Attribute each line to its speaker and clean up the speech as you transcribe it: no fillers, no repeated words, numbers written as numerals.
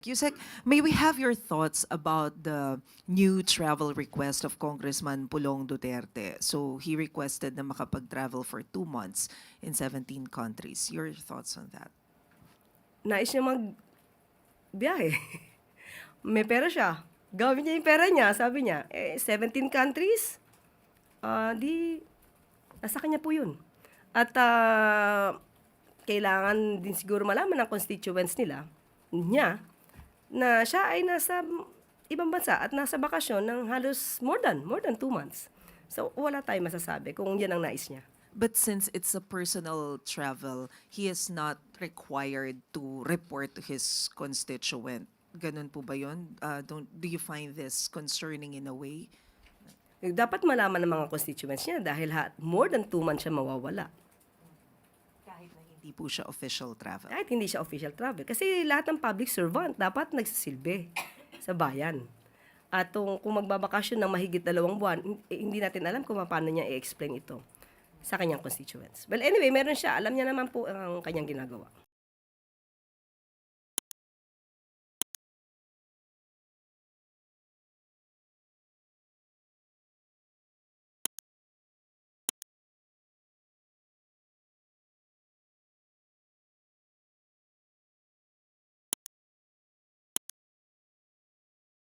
Speaker 1: Yusek, may we have your thoughts about the new travel request of Congressman Pulong Duterte? So he requested na makapag-travel for 2 months in 17 countries. Your thoughts on that?
Speaker 2: Nais niya magbiyahe. May pera siya. Gawin niya yung pera niya, sabi niya. 17 countries, di, nasa kanya po yun. At kailangan din siguro malaman ng constituents niya, na siya ay nasa ibang bansa at nasa bakasyon ng halos more than 2 months. So, wala tayong masasabi kung yan ang nais niya.
Speaker 1: But since it's a personal travel, he is not required to report to his constituent. Ganun po ba yun? Do you find this concerning in a way?
Speaker 2: Dapat malaman ng mga constituents niya dahil more than 2 months siya mawawala.
Speaker 1: Kahit na hindi po siya official travel.
Speaker 2: Kahit hindi siya official travel. Kasi lahat ng public servant dapat nagsisilbi sa bayan. At kung magbabakasyon ng mahigit 2 buwan, hindi natin alam kung paano niya i-explain ito sa kanyang constituents. Well, anyway, meron siya. Alam niya naman po ang kanyang ginagawa.